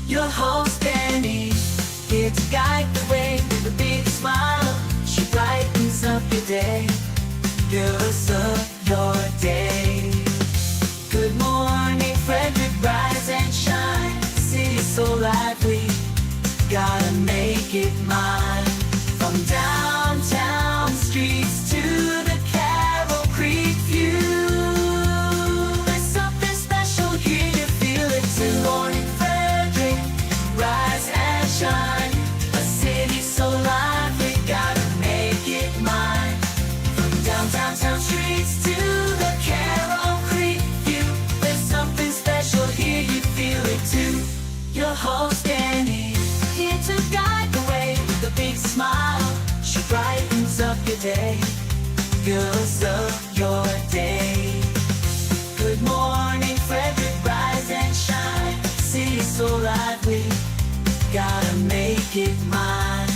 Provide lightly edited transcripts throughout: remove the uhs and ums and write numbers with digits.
Your host Danny, here to guide the way with a big smile. She brightens up your day, girls of your day. Good morning Frederick, rise and shine. City so lively, gotta make it mine. From downtown streets to the Carroll Creek view, there's something special here, you feel it too. Good morning Frederick, rise and shine. A city so lively, gotta make it mine. From downtown streets to the Carroll Creek view, there's something special here, you feel it too. Your host Danny, here to guide the way with a big smile. She brightens up your day, girls of your day. Good morning Frederick, rise and shine. City so lively, gotta make it mine.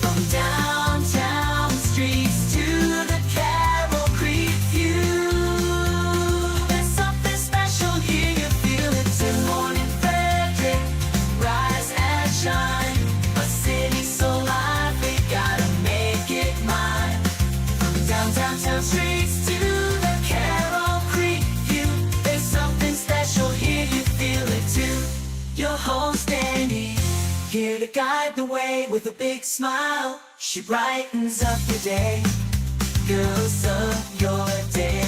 From downtown streets to the Carroll Creek view, there's something special here, you feel it too. Good morning Frederick, rise and shine. A city so lively, gotta make it mine. From downtown streets to the Carroll Creek view, there's something special here, you feel it too. Your host Annie, here to guide the way with a big smile. She brightens up your day, girls of your day.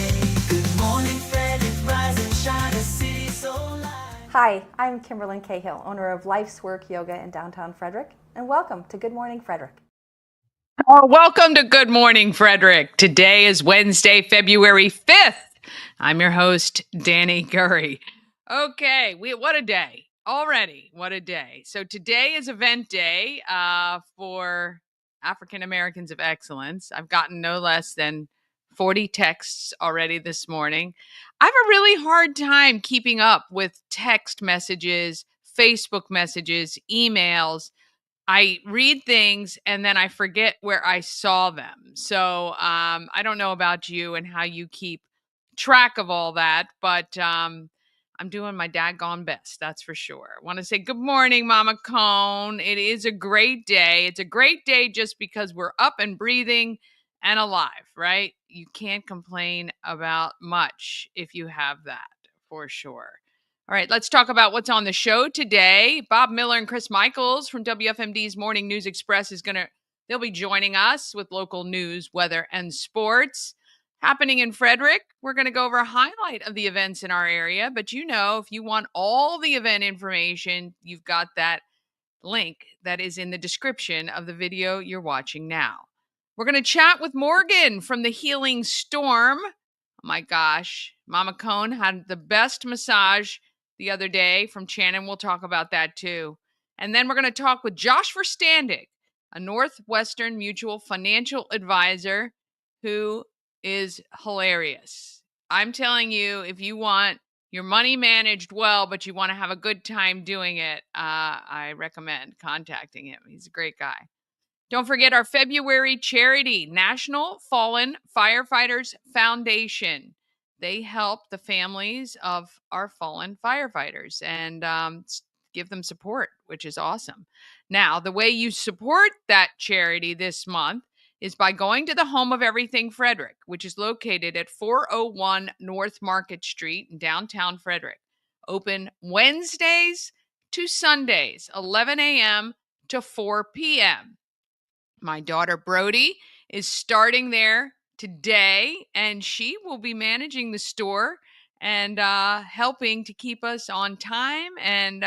Good morning Frederick, rise and shine. A city so lively. Hi, I'm Kimberlyn Cahill, owner of Life's Work Yoga in downtown Frederick, and welcome to Good Morning Frederick. Oh, welcome to Good Morning Frederick. Today is Wednesday, February 5th. I'm your host, Danny Curry. Okay, what a day. Already, what a day. So today is event day for African Americans of Excellence. I've gotten no less than 40 texts already this morning. I have a really hard time keeping up with text messages, Facebook messages, emails. I read things and then I forget where I saw them. So I don't know about you and how you keep track of all that, but I'm doing my daggone best, that's for sure. I want to say good morning, Mama Cone. It is a great day. It's a great day just because we're up and breathing and alive, right? You can't complain about much if you have that, for sure. All right, let's talk about what's on the show today. Bob Miller and Chris Michaels from WFMD's Morning News Express they'll be joining us with local news, weather, and sports. Happening in Frederick, we're going to go over a highlight of the events in our area. But if you want all the event information, you've got that link that is in the description of the video you're watching now. We're going to chat with Morgan from the Healing Storm. Oh my gosh, Mama Cone had the best massage the other day from Shannon. We'll talk about that too. And then we're going to talk with Josh Verstandig, a Northwestern Mutual financial advisor who is hilarious. I'm telling you, if you want your money managed well, but you want to have a good time doing it, I recommend contacting him. He's a great guy. Don't forget our February charity, National Fallen Firefighters Foundation. They help the families of our fallen firefighters and give them support, which is awesome. Now, the way you support that charity this month is by going to the home of Everything Frederick, which is located at 401 North Market Street in downtown Frederick. Open Wednesdays to Sundays, 11 a.m. to 4 p.m. My daughter Brody is starting there today, and she will be managing the store and helping to keep us on time and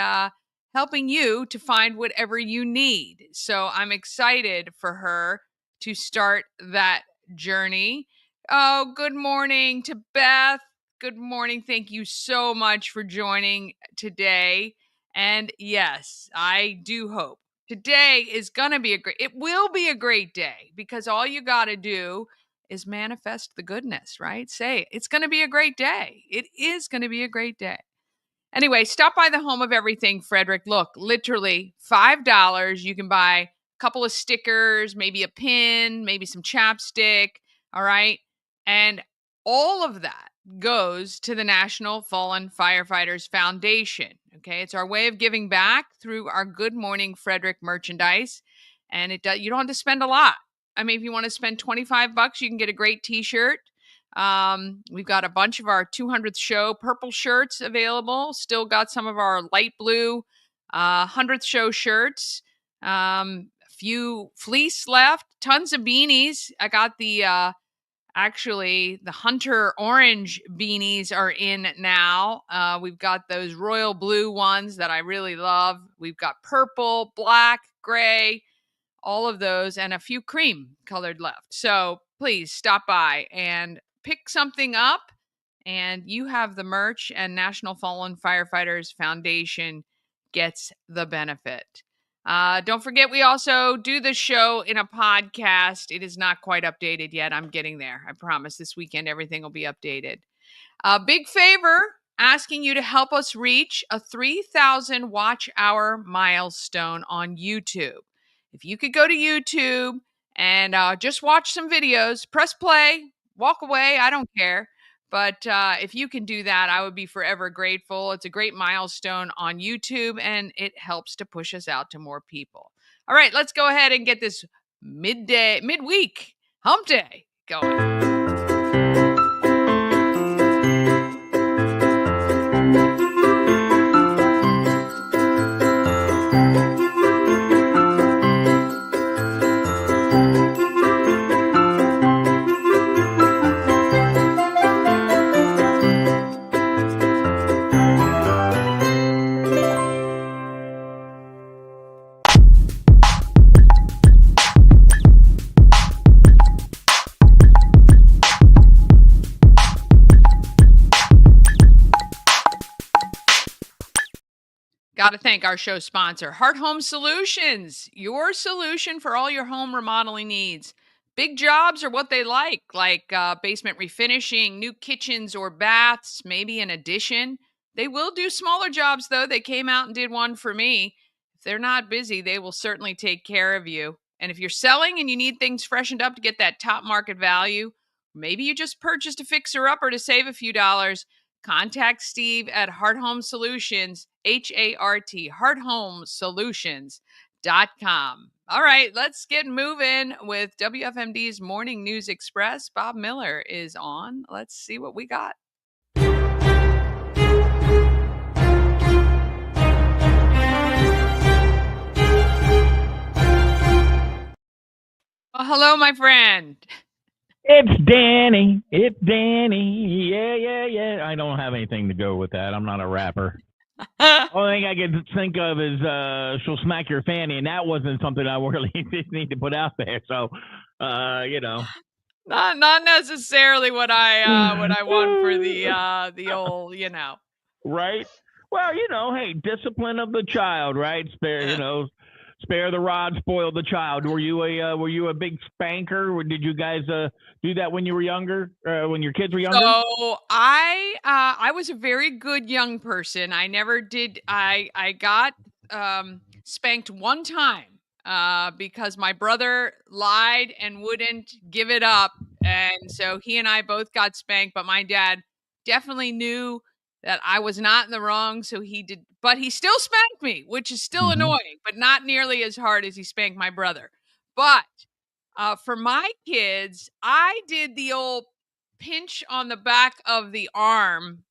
helping you to find whatever you need. So I'm excited for her to start that journey. Oh, good morning to Beth. Good morning. Thank you so much for joining today. And yes, I do hope today is going to be it will be a great day because all you got to do is manifest the goodness, right? Say, it's going to be a great day. It is going to be a great day. Anyway, stop by the home of Everything Frederick. Look, literally $5. You can buy a couple of stickers, maybe a pin, maybe some chapstick. All right. And all of that goes to the National Fallen Firefighters Foundation. Okay, it's our way of giving back through our Good Morning Frederick merchandise, and you don't have to spend a lot. I mean, if you want to spend $25, you can get a great T-shirt. We've got a bunch of our 200th show purple shirts available. Still got some of our light blue 100th show shirts. A few fleece left. Tons of beanies. I got the actually, the Hunter orange beanies are in now. We've got those royal blue ones that I really love. We've got purple, black, gray, all of those, and a few cream colored left. So please stop by and pick something up. And you have the merch, and National Fallen Firefighters Foundation gets the benefit. Don't forget, we also do the show in a podcast. It is not quite updated yet. I'm getting there. I promise this weekend everything will be updated. Big favor, asking you to help us reach a 3,000 watch hour milestone on YouTube. If you could go to YouTube and just watch some videos, press play, walk away, I don't care. But if you can do that, I would be forever grateful. It's a great milestone on YouTube, and it helps to push us out to more people. All right, let's go ahead and get this midweek hump day going. Got to thank our show sponsor, Heart Home Solutions, your solution for all your home remodeling needs. Big jobs are what they like basement refinishing, new kitchens or baths, maybe an addition. They will do smaller jobs, though. They came out and did one for me. If they're not busy, they will certainly take care of you. And if you're selling and you need things freshened up to get that top market value, maybe you just purchased a fixer-upper to save a few dollars, contact Steve at Heart Home Solutions, HART, hearthomesolutions.com. All right, let's get moving with WFMD's Morning News Express. Bob Miller is on. Let's see what we got. Well, hello, my friend. It's Danny. It's Danny. Yeah. I don't have anything to go with that. I'm not a rapper. Only thing I can think of is she'll smack your fanny, and that wasn't something I really need to put out there. So, not necessarily what I want for the old, Right. Well, hey, discipline of the child, right? Spare the rod, spoil the child. Were you a big spanker? Or did you guys do that when you were younger? When your kids were younger? So I was a very good young person. I never did. I got spanked one time because my brother lied and wouldn't give it up, and so he and I both got spanked. But my dad definitely knew that I was not in the wrong, so he did. But he still spanked me, which is still annoying, but not nearly as hard as he spanked my brother. But for my kids, I did the old pinch on the back of the arm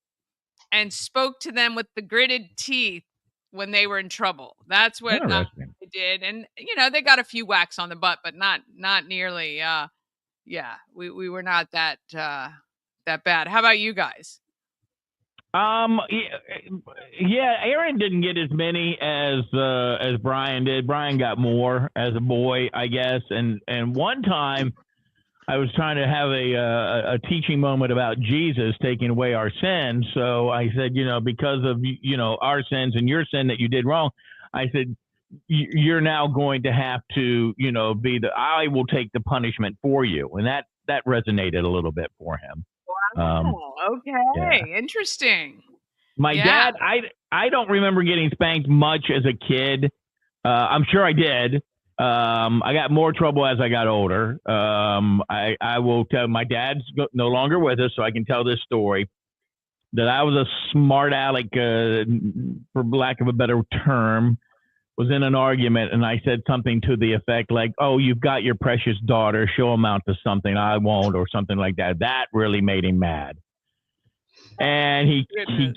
and spoke to them with the gritted teeth when they were in trouble. That's what I did. And, they got a few whacks on the butt, but not nearly. We were not that bad. How about you guys? Yeah, Aaron didn't get as many as Brian did. Brian got more as a boy, I guess. And one time I was trying to have a teaching moment about Jesus taking away our sins. So I said, because of, our sins and your sin that you did wrong, I said, you're now going to have to, I will take the punishment for you. And that resonated a little bit for him. Wow. Okay. Yeah. Interesting. My dad, I don't remember getting spanked much as a kid. I'm sure I did. I got more trouble as I got older. I will tell, my dad's no longer with us, so I can tell this story, that I was a smart aleck, for lack of a better term, was in an argument, and I said something to the effect like, "Oh, you've got your precious daughter. She'll amount to something. I won't," or something like that. That really made him mad. And he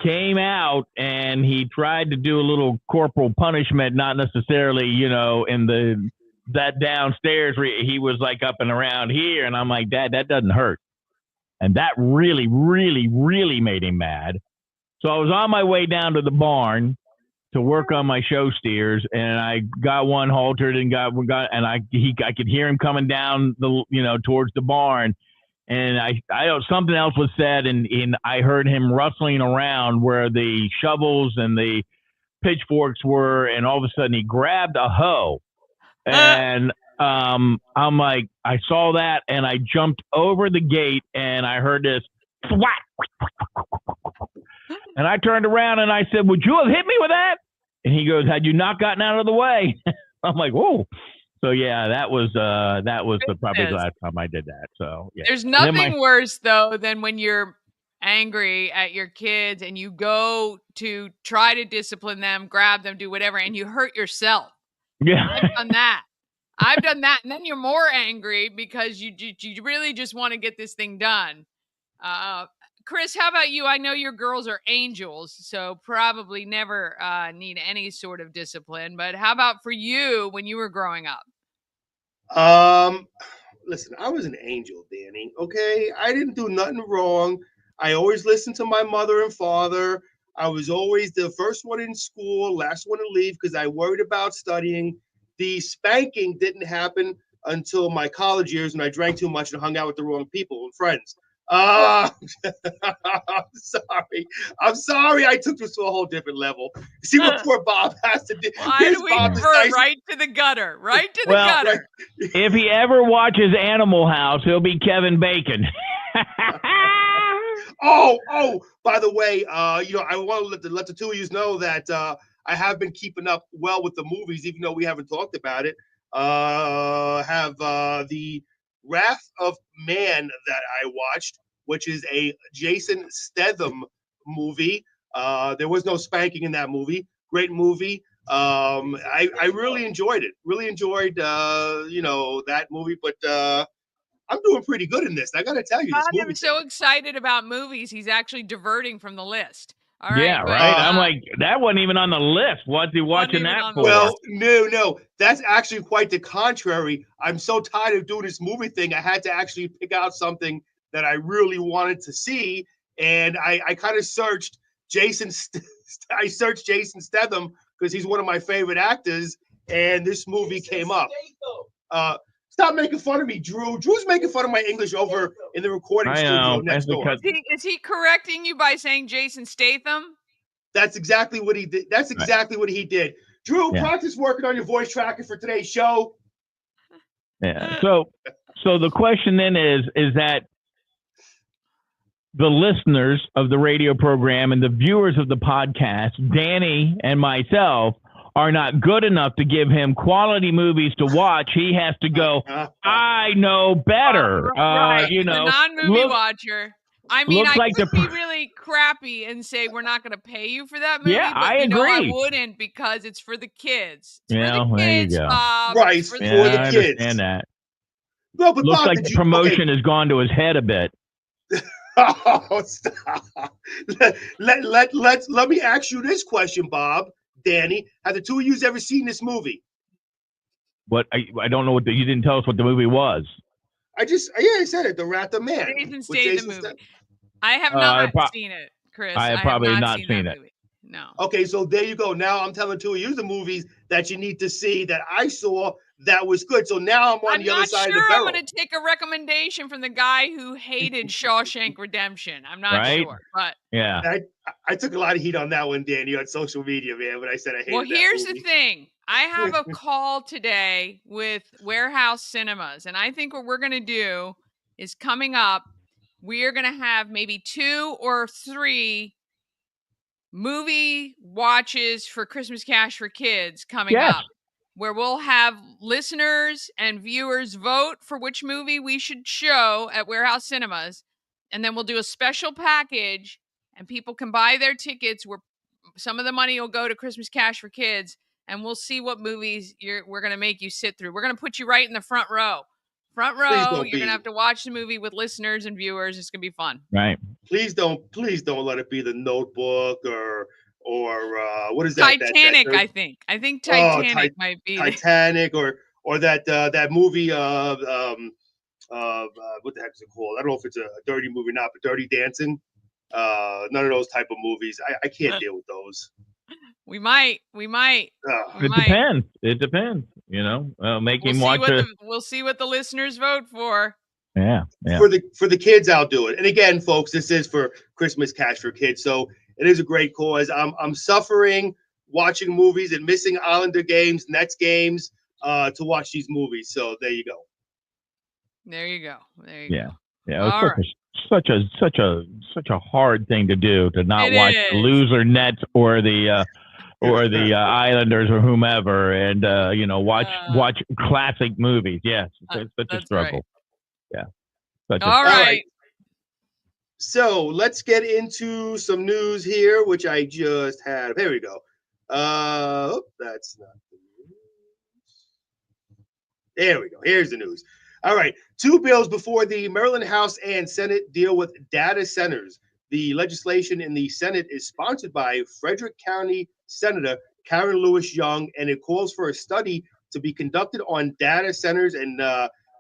came out and he tried to do a little corporal punishment, not necessarily, in that downstairs where he was like up and around here. And I'm like, Dad, that doesn't hurt. And that really, really, really made him mad. So I was on my way down to the barn to work on my show steers, and I got one haltered and I could hear him coming down towards the barn. And I something else was said, and I heard him rustling around where the shovels and the pitchforks were, and all of a sudden he grabbed a hoe, and I'm like, I saw that, and I jumped over the gate, and I heard this thwack, and I turned around and I said, "Would you have hit me with that?" And he goes, "Had you not gotten out of the way?" I'm like, "Whoa." So yeah, that was probably the last time I did that. So yeah. There's nothing worse though than when you're angry at your kids and you go to try to discipline them, grab them, do whatever, and you hurt yourself. Yeah, I've done that, and then you're more angry because you really just want to get this thing done. Chris, how about you? I know your girls are angels, so probably never need any sort of discipline. But how about for you when you were growing up? Listen, I was an angel, Danny. Okay, I didn't do nothing wrong. I always listened to my mother and father. I was always the first one in school, last one to leave because I worried about studying. The spanking didn't happen until my college years when I drank too much and hung out with the wrong people and friends. I'm sorry. I'm sorry. I took this to a whole different level. See what poor Bob has to do. Why do we revert right to the gutter? Right to the gutter. Right. If he ever watches Animal House, he'll be Kevin Bacon. Oh! By the way, I want to let the two of you know that I have been keeping up well with the movies, even though we haven't talked about it. Have the Wrath of Man that I watched, which is a Jason Statham movie. There was no spanking in that movie. Great movie. I really enjoyed it. Really enjoyed that movie, but I'm doing pretty good in this. I got to tell you, I'm so excited about movies. He's actually diverting from the list. All right, yeah, right. I'm like, that wasn't even on the list. What's he watching that for? Well, no. That's actually quite the contrary. I'm so tired of doing this movie thing. I had to actually pick out something that I really wanted to see. And I kind of searched Jason Statham because he's one of my favorite actors. And this movie came up. Stop making fun of me, Drew. Drew's making fun of my English over in the recording studio next door. Is he correcting you by saying Jason Statham? That's exactly what he did. That's exactly what he did. Drew, practice working on your voice tracker for today's show. Yeah. So the question then is that the listeners of the radio program and the viewers of the podcast, Danny and myself, are not good enough to give him quality movies to watch. He has to go, I know better. Right. The non-movie watcher. I mean, I could be really crappy and say we're not going to pay you for that movie. Yeah, but I agree. I wouldn't because it's for the kids. It's for the kids, Bob. Right, it's for the kids. I understand that. No, but looks Bob, like the promotion has gone to his head a bit. Oh, stop. Let me ask you this question, Bob. Danny, have the two of you ever seen this movie? What I don't know you didn't tell us what the movie was. I said it. The Wrath of Man. Jason Statham movie. I have not seen it, Chris. I have probably not seen it. Movie. No. Okay, so there you go. Now I'm telling two of you the movies that you need to see that I saw that was good. So now I'm on the other side of the barrel. I'm going to take a recommendation from the guy who hated Shawshank Redemption. I'm not sure, but yeah, I took a lot of heat on that one, Danny, on social media, man. When I said I hated. Well, here's the thing. I have a call today with Warehouse Cinemas, and I think what we're going to do is coming up. We are going to have maybe 2 or 3 movie watches for Christmas Cash for Kids coming up. where we'll have listeners and viewers vote for which movie we should show at Warehouse Cinemas. And then we'll do a special package, and people can buy their tickets where some of the money will go to Christmas Cash for Kids, and we'll see what movies we're going to make you sit through. We're going to put you right in the front row. Front Please row, don't you're going be. to have to watch the movie with listeners and viewers. It's going to be fun. Right. Please don't let it be The Notebook or what is that? Titanic, that I think. I think Titanic might be Titanic or that movie what the heck is it called? I don't know if it's a dirty movie or not, but Dirty Dancing. None of those type of movies. I can't deal with those. We might. Depends. It depends. You know, make him watch it. We'll see what the listeners vote for. Yeah. For the kids, I'll do it. And again, folks, this is for Christmas Cash for Kids, so it is a great cause. I'm suffering watching movies and missing Islander games, Nets games, to watch these movies. So there you go. There you go. Yeah. It's such a hard thing to do, to not watch the loser Nets or the Islanders or whomever, and watch classic movies. Yes, it's such a struggle. Right. Yeah. All right. So let's get into some news here, which I just had. There we go. That's not the news. There we go. Here's the news. All right. 2 bills before the Maryland House and Senate deal with data centers. The legislation in the Senate is sponsored by Frederick County Senator Karen Lewis Young, and it calls for a study to be conducted on data centers and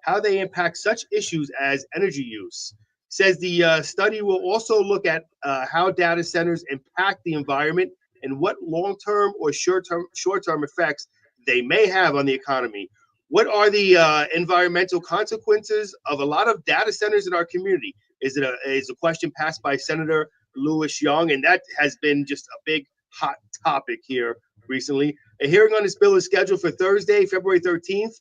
how they impact such issues as energy use. Says the study will also look at how data centers impact the environment and what long-term or short-term effects they may have on the economy. What are the environmental consequences of a lot of data centers in our community? Is a question passed by Senator Lewis Young, and that has been just a big hot topic here recently. A hearing on this bill is scheduled for Thursday, February 13th,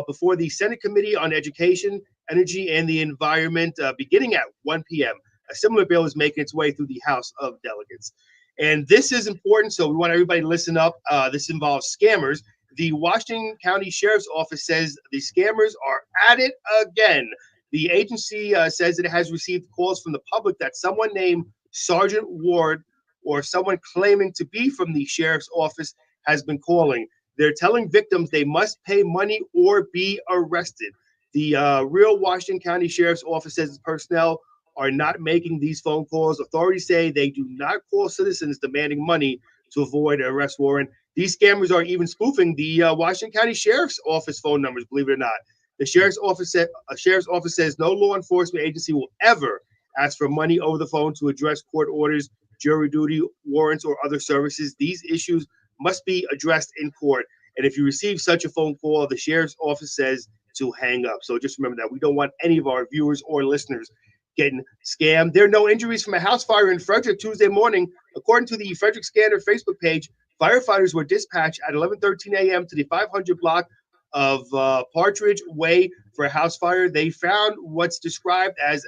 before the Senate Committee on Education, Energy, and the Environment, beginning at 1 p.m. A similar bill is making its way through the House of Delegates. And this is important, so we want everybody to listen up. This involves scammers. The Washington County Sheriff's Office says the scammers are at it again. The agency says it has received calls from the public that someone named Sergeant Ward or someone claiming to be from the Sheriff's Office has been calling. They're telling victims they must pay money or be arrested. The real Washington County Sheriff's Office says personnel are not making these phone calls. Authorities say they do not call citizens demanding money to avoid an arrest warrant. These scammers are even spoofing the Washington County Sheriff's Office phone numbers, believe it or not. The Sheriff's Office says no law enforcement agency will ever ask for money over the phone to address court orders, jury duty, warrants, or other services. These issues must be addressed in court. And if you receive such a phone call, the Sheriff's Office says to hang up. So just remember that. We don't want any of our viewers or listeners getting scammed. There are no injuries from a house fire in Frederick Tuesday morning. According to the Frederick Scanner Facebook page, firefighters were dispatched at 11:13 a.m. to the 500 block of Partridge Way for a house fire. They found what's described as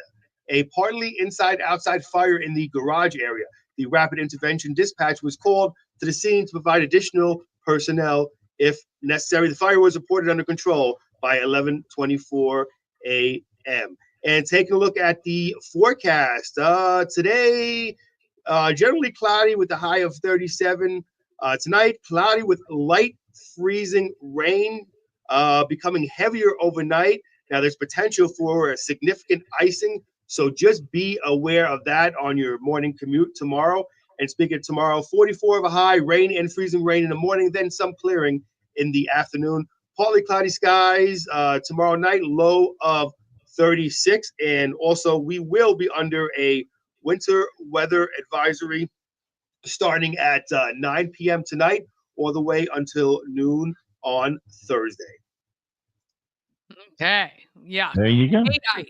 a partly inside-outside fire in the garage area. The rapid intervention dispatch was called to the scene to provide additional personnel if necessary. The fire was reported under control by 11:24 a.m. And taking a look at the forecast, today, generally cloudy with a high of 37. Tonight, cloudy with light freezing rain, becoming heavier overnight. Now, there's potential for a significant icing, so just be aware of that on your morning commute tomorrow. And speaking of tomorrow, 44 of a high, rain and freezing rain in the morning, then some clearing in the afternoon. Partly cloudy skies tomorrow night, low of 36. And also, we will be under a winter weather advisory starting at 9 p.m. tonight all the way until noon on Thursday. Okay. Yeah. There you go. Nice.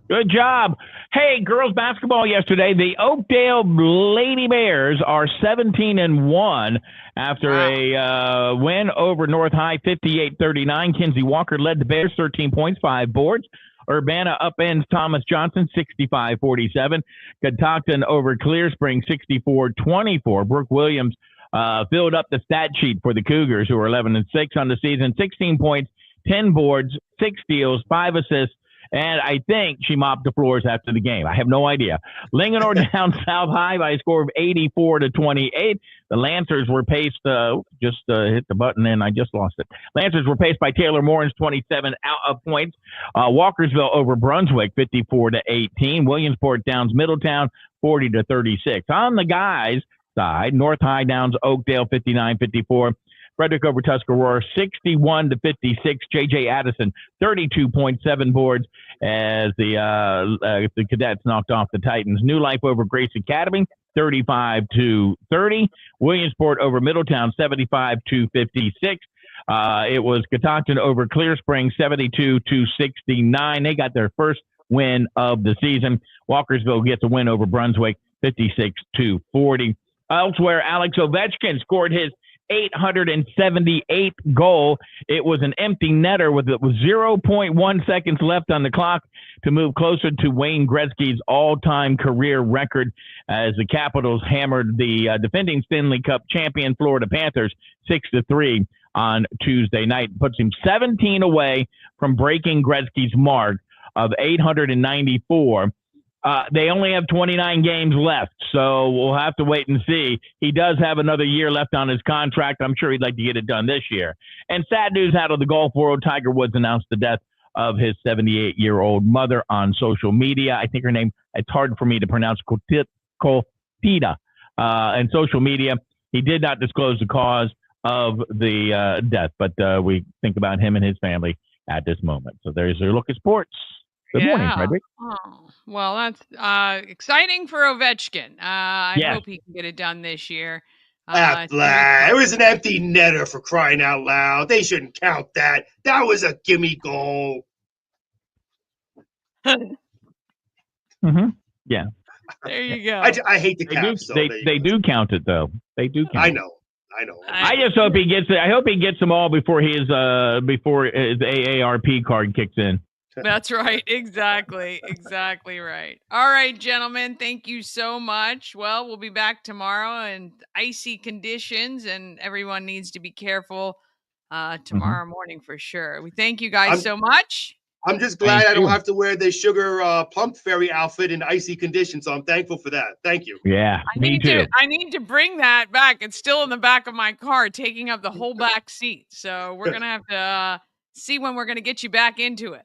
Good job. Hey, girls basketball yesterday. The Oakdale Lady Bears are 17-1 after a win over North High 58-39. Kinsey Walker led the Bears 13 points, 5 boards. Urbana upends Thomas Johnson 65-47. Catoctin over Clear Spring 64-24. Brooke Williams filled up the stat sheet for the Cougars, who are 11-6 on the season. 16 points, 10 boards, 6 steals, 5 assists, and I think she mopped the floors after the game. I have no idea. Linganore down South High by a score of 84-28. The Lancers were paced, hit the button and I just lost it. Lancers were paced by Taylor Morin's 27 points. Walkersville over Brunswick, 54-18. Williamsport downs Middletown, 40-36. On the guys' side, North High downs Oakdale, 59-54. Frederick over Tuscarora, 61-56. J.J. Addison, 32.7 boards as the Cadets knocked off the Titans. New Life over Grace Academy, 35-30. Williamsport over Middletown, 75-56. It was Catoctin over Clear Spring, 72-69. They got their first win of the season. Walkersville gets a win over Brunswick, 56-40. Elsewhere, Alex Ovechkin scored his 878th goal. It was an empty netter with 0.1 seconds left on the clock to move closer to Wayne Gretzky's all-time career record as the Capitals hammered the defending Stanley Cup champion Florida Panthers 6-3 on Tuesday night. Puts him 17 away from breaking Gretzky's mark of 894. They only have 29 games left, so we'll have to wait and see. He does have another year left on his contract. I'm sure he'd like to get it done this year. And sad news out of the golf world, Tiger Woods announced the death of his 78-year-old mother on social media. I think her name, it's hard for me to pronounce, Colpita. And social media, he did not disclose the cause of the death, but we think about him and his family at this moment. So there's your look at sports. Good morning, Frederick. Oh, well, that's exciting for Ovechkin. I hope he can get it done this year. It was an empty netter, for crying out loud. They shouldn't count that. That was a gimme goal. Mm-hmm. Yeah. There you go. I hate the Caps. They do count it, though. They do count. I know. I just hope he gets it. I hope he gets them all before his AARP card kicks in. That's right. Exactly right. All right, gentlemen. Thank you so much. Well, we'll be back tomorrow in icy conditions, and everyone needs to be careful tomorrow morning for sure. We thank you guys so much. I'm just glad I don't have to wear the sugar plump fairy outfit in icy conditions, so I'm thankful for that. Thank you. Yeah, me too. I need to bring that back. It's still in the back of my car, taking up the whole back seat. So we're going to have to see when we're going to get you back into it.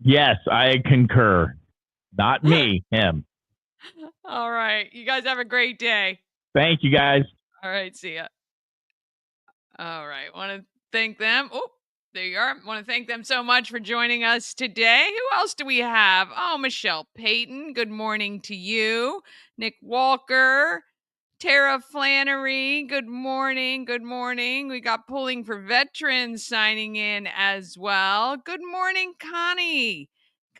Yes, I concur. Not me, him. All right. You guys have a great day. Thank you, guys. All right. See ya. All right. Want to thank them. Oh, there you are. Want to thank them so much for joining us today. Who else do we have? Oh, Michelle Payton. Good morning to you. Nick Walker. Tara Flannery, good morning. Good morning. We got Pulling for Veterans signing in as well. Good morning, Connie.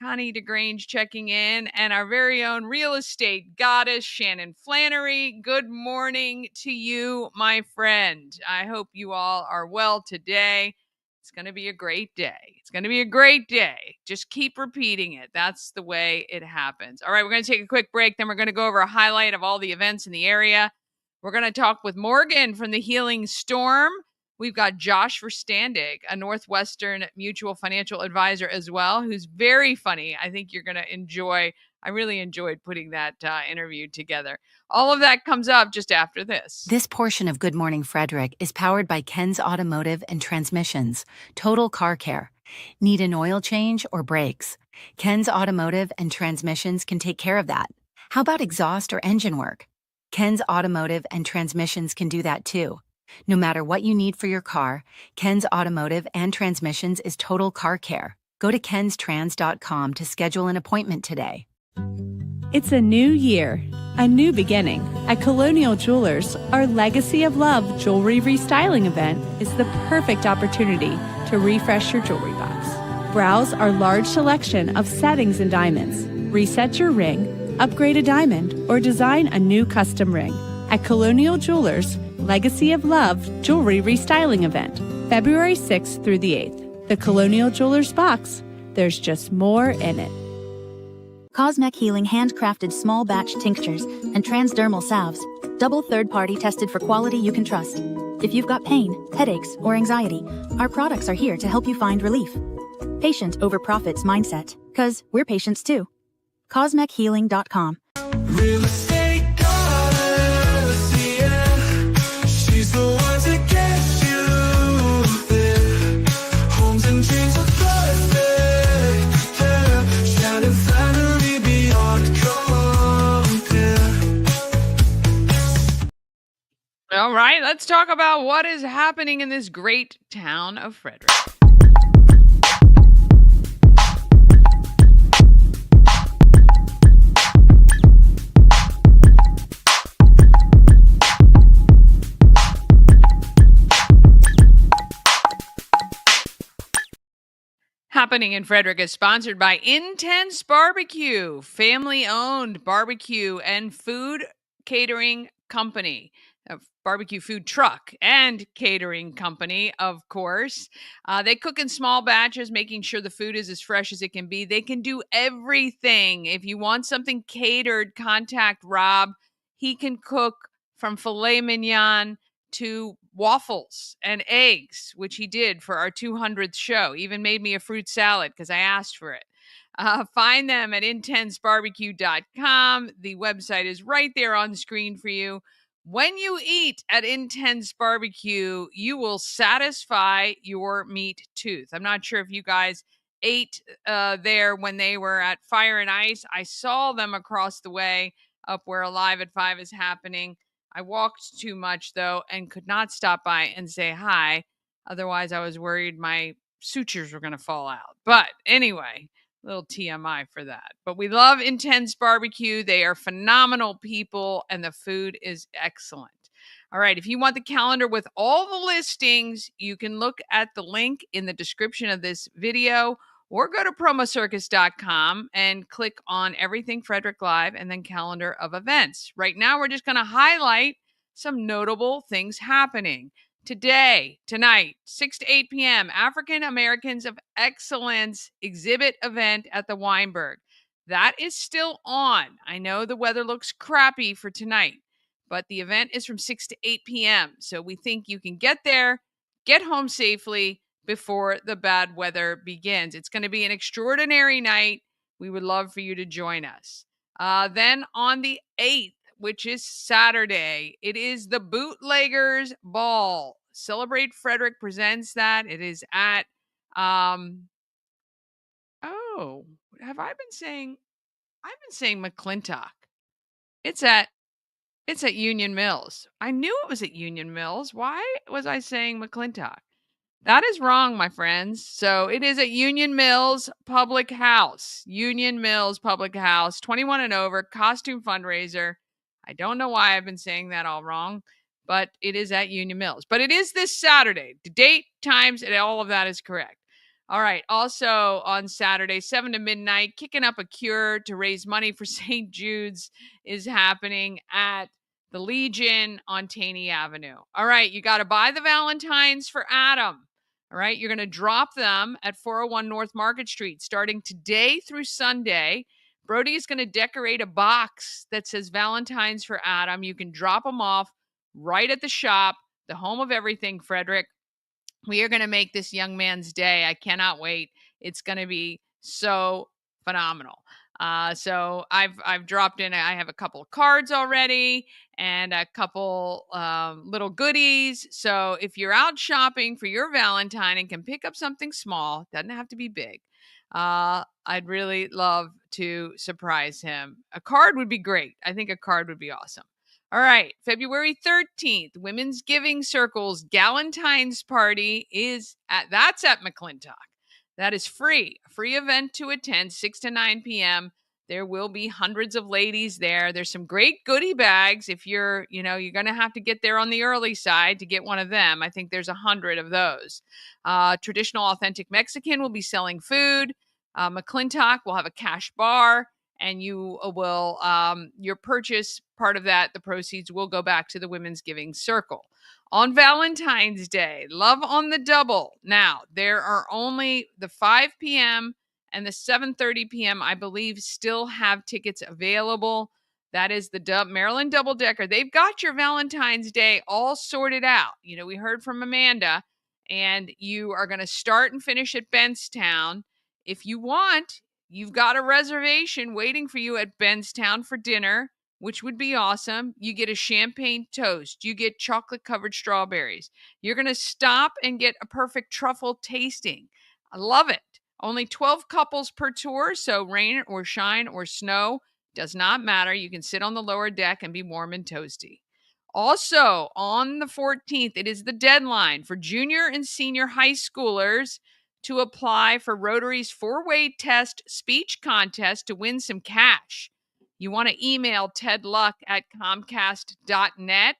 Connie DeGrange checking in. And our very own real estate goddess, Shannon Flannery. Good morning to you, my friend. I hope you all are well today. It's going to be a great day. It's going to be a great day. Just keep repeating it. That's the way it happens. All right, we're going to take a quick break. Then we're going to go over a highlight of all the events in the area. We're going to talk with Morgan from the Healing Storm. We've got Josh Verstandig, a Northwestern Mutual financial advisor as well, who's very funny. I think you're going to enjoy. I really enjoyed putting that interview together. All of that comes up just after this. This portion of Good Morning Frederick is powered by Ken's Automotive and Transmissions, Total Car Care. Need an oil change or brakes? Ken's Automotive and Transmissions can take care of that. How about exhaust or engine work? Ken's Automotive and Transmissions can do that too. No matter what you need for your car, Ken's Automotive and Transmissions is Total Car Care. Go to kenstrans.com to schedule an appointment today. It's a new year, a new beginning. At Colonial Jewelers, our Legacy of Love jewelry restyling event is the perfect opportunity to refresh your jewelry box. Browse our large selection of settings and diamonds. Reset your ring, upgrade a diamond, or design a new custom ring. At Colonial Jewelers, Legacy of Love jewelry restyling event, February 6th through the 8th. The Colonial Jewelers box, there's just more in it. Cosmic Healing handcrafted small batch tinctures and transdermal salves Double third-party tested for quality you can trust. If you've got pain, headaches, or anxiety, our products are here to help you find relief. Patient over profits mindset, 'cause we're patients too. CosmecHealing.com. Real estate goddess, yeah. She's the one to get you there. Homes and dreams are perfect, yeah. Shining finally beyond compare. All right, let's talk about what is happening in this great town of Frederick. Happening in Frederick is sponsored by Intense Barbecue, family-owned barbecue and food catering company, a barbecue food truck and catering company, of course. They cook in small batches, making sure the food is as fresh as it can be. They can do everything. If you want something catered, contact Rob. He can cook from filet mignon to waffles and eggs, which he did for our 200th show. Even made me a fruit salad because I asked for it. Find them at intensebarbecue.com. The website is right there on screen for you. When you eat at Intense Barbecue, you will satisfy your meat tooth. I'm not sure if you guys ate there when they were at Fire and Ice. I saw them across the way up where Alive at 5 is happening. I walked too much, though, and could not stop by and say hi. Otherwise, I was worried my sutures were going to fall out. But anyway, little TMI for that. But we love Intense Barbecue. They are phenomenal people, and the food is excellent. All right, if you want the calendar with all the listings, you can look at the link in the description of this video, or go to promocircus.com and click on Everything Frederick Live and then calendar of events. Right now, we're just going to highlight some notable things happening. Today, tonight, 6 to 8 p.m., African Americans of Excellence exhibit event at the Weinberg. That is still on. I know the weather looks crappy for tonight, but the event is from 6 to 8 p.m. So we think you can get there, get home safely before the bad weather begins. It's going to be an extraordinary night. We would love for you to join us. Then on the 8th, which is Saturday, it is the Bootleggers Ball. Celebrate Frederick presents that. It is at, have I been saying, I've been saying McClintock. It's at Union Mills. I knew it was at Union Mills. Why was I saying McClintock? That is wrong, my friends. So it is at Union Mills Public House. Union Mills Public House, 21 and over, costume fundraiser. I don't know why I've been saying that all wrong, but it is at Union Mills. But it is this Saturday. The date, times, and all of that is correct. All right. Also on Saturday, 7 to midnight, Kicking Up a Cure to raise money for St. Jude's is happening at the Legion on Taney Avenue. All right. You got to buy the Valentines for Adam. All right, you're going to drop them at 401 North Market Street starting today through Sunday. Brody is going to decorate a box that says Valentine's for Adam. You can drop them off right at the shop, the home of everything, Frederick. We are going to make this young man's day. I cannot wait. It's going to be so phenomenal. So I've dropped in. I have a couple of cards already and a couple little goodies. So if you're out shopping for your Valentine and can pick up something small, doesn't have to be big. I'd really love to surprise him. A card would be great. I think a card would be awesome. All right, February 13th, Women's Giving Circle's Galentine's Party that's at McClintock. That is free, a free event to attend, 6 to 9 p.m. There will be hundreds of ladies there. There's some great goodie bags. If you're going to have to get there on the early side to get one of them. I think there's 100 of those. Traditional Authentic Mexican will be selling food. McClintock will have a cash bar, and you will, your purchase, part of that, the proceeds will go back to the Women's Giving Circle. On Valentine's Day, Love on the Double. Now, there are only the 5 p.m. and the 7:30 p.m., I believe, still have tickets available. That is the Maryland Double Decker. They've got your Valentine's Day all sorted out. We heard from Amanda, and you are going to start and finish at Benstown. If you want, you've got a reservation waiting for you at Benstown for dinner, which would be awesome. You get a champagne toast. You get chocolate-covered strawberries. You're going to stop and get a perfect truffle tasting. I love it. Only 12 couples per tour, so rain or shine or snow does not matter. You can sit on the lower deck and be warm and toasty. Also, on the 14th, it is the deadline for junior and senior high schoolers to apply for Rotary's four-way test speech contest to win some cash. You want to email Ted Luck at Comcast.net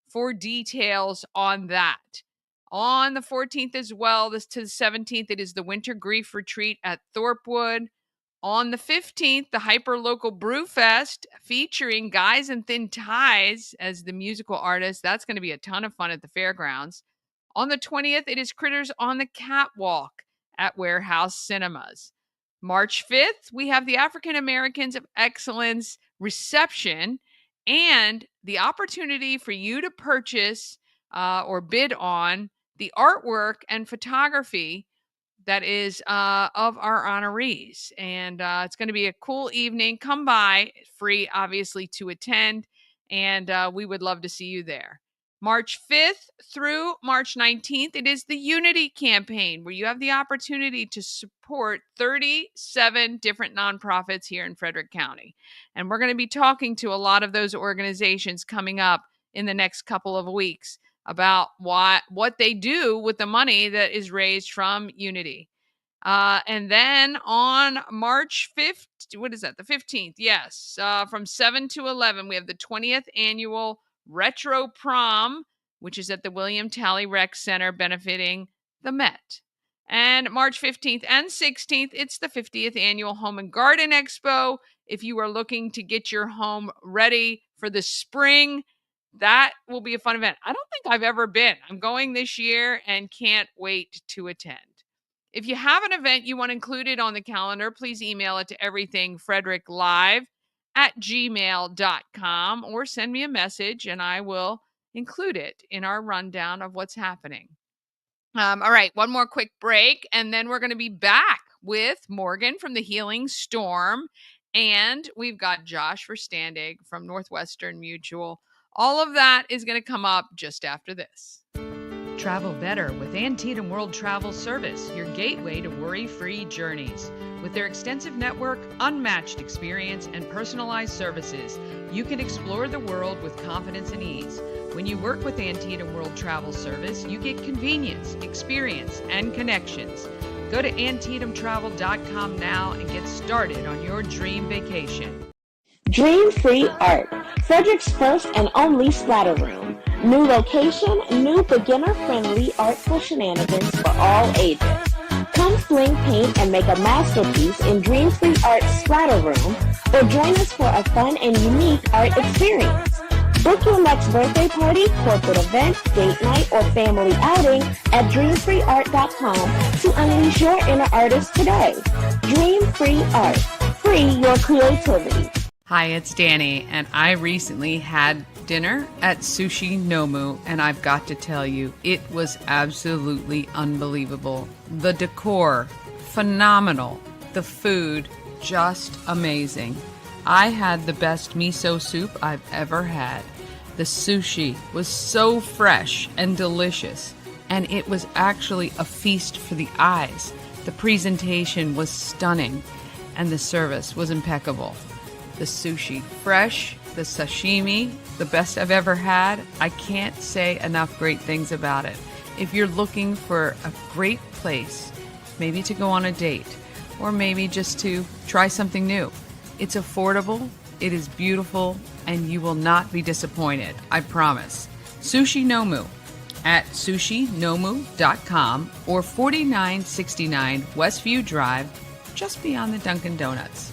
for details on that. On the 14th as well, this to the 17th, it is the Winter Grief Retreat at Thorpewood. On the 15th, the Hyperlocal Brew Fest featuring Guys in Thin Ties as the musical artist. That's going to be a ton of fun at the fairgrounds. On the 20th, it is Critters on the Catwalk at Warehouse Cinemas. March 5th, we have the African Americans of Excellence reception and the opportunity for you to purchase or bid on the artwork and photography that is of our honorees. And it's going to be a cool evening. Come by, free, obviously, to attend. And we would love to see you there. March 5th through March 19th, it is the Unity Campaign, where you have the opportunity to support 37 different nonprofits here in Frederick County. And we're going to be talking to a lot of those organizations coming up in the next couple of weeks about what they do with the money that is raised from Unity. And then on March 5th, what is that? The 15th, yes. From 7 to 11, we have the 20th annual Retro Prom, which is at the William Talley Rec Center benefiting the Met. And March 15th and 16th, it's the 50th annual Home and Garden Expo. If you are looking to get your home ready for the spring, that will be a fun event. I don't think I've ever been. I'm going this year and can't wait to attend. If you have an event you want included on the calendar, please email it to everythingfredericklive@gmail.com or send me a message and I will include it in our rundown of what's happening. All right, one more quick break, and then we're going to be back with Morgan from the Healing Storm, and we've got Josh Verstandig from Northwestern Mutual. All of that is going to come up just after this. Travel better with Antietam World Travel Service, your gateway to worry-free journeys. With their extensive network, unmatched experience, and personalized services, you can explore the world with confidence and ease. When you work with Antietam World Travel Service, you get convenience, experience, and connections. Go to AntietamTravel.com now and get started on your dream vacation. Dream Free Art, Frederick's first and only splatter room. New location, new beginner-friendly artful shenanigans for all ages. Come fling paint and make a masterpiece in Dream Free Art Splatter Room, or join us for a fun and unique art experience. Book your next birthday party, corporate event, date night, or family outing at dreamfreeart.com to unleash your inner artist today. Dream Free Art. Free your creativity. Hi, it's Danny, and I recently had dinner at Sushi Nomu, and I've got to tell you, it was absolutely unbelievable. The decor, phenomenal. The food, just amazing. I had the best miso soup I've ever had. The sushi was so fresh and delicious, and it was actually a feast for the eyes. The presentation was stunning, and the service was impeccable. The sushi, fresh, the sashimi, the best I've ever had. I can't say enough great things about it. If you're looking for a great place, maybe to go on a date, or maybe just to try something new, it's affordable, it is beautiful, and you will not be disappointed, I promise. Sushi Nomu at sushinomu.com or 4969 Westview Drive, just beyond the Dunkin' Donuts.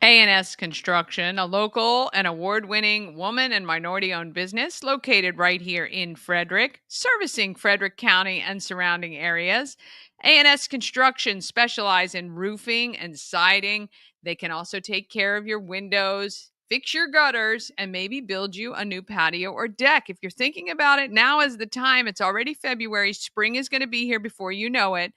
A&S Construction, a local and award-winning woman and minority-owned business located right here in Frederick, servicing Frederick County and surrounding areas. A&S Construction specialize in roofing and siding. They can also take care of your windows, fix your gutters, and maybe build you a new patio or deck. If you're thinking about it, now is the time. It's already February. Spring is going to be here before you know it.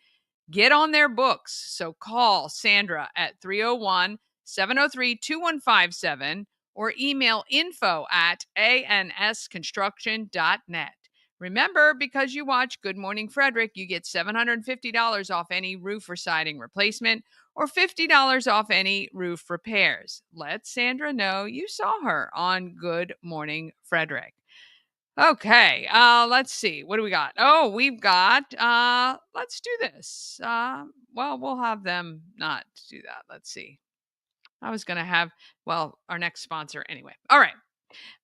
Get on their books. So call Sandra at 301-703-2157 or email info@ansconstruction.net. Remember, because you watch Good Morning Frederick, you get $750 off any roof or siding replacement or $50 off any roof repairs. Let Sandra know you saw her on Good Morning Frederick. Okay, let's see. What do we got? Oh, we've got, let's do this. Well, we'll have them not do that. Let's see. I was going to have, well, our next sponsor anyway. All right.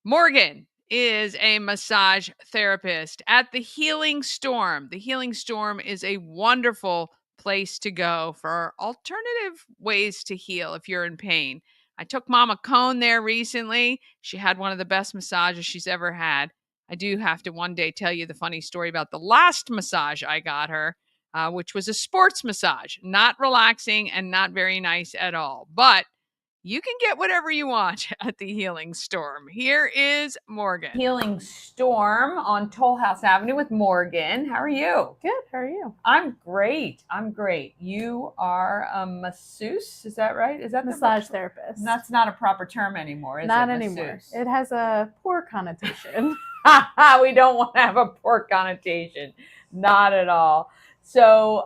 Morgan is a massage therapist at the Healing Storm. The Healing Storm is a wonderful place to go for alternative ways to heal if you're in pain. I took Mama Cone there recently. She had one of the best massages she's ever had. I do have to one day tell you the funny story about the last massage I got her, which was a sports massage. Not relaxing and not very nice at all. But you can get whatever you want at the Healing Storm. Here is Morgan. Healing Storm on Toll House Avenue with Morgan. How are you? Good. How are you? I'm great. You are a masseuse, is that right? Is that Massage therapist. That's not a proper term anymore, is Not it? anymore. Masseuse? It has a poor connotation. We don't want to have a poor connotation. Not at all. So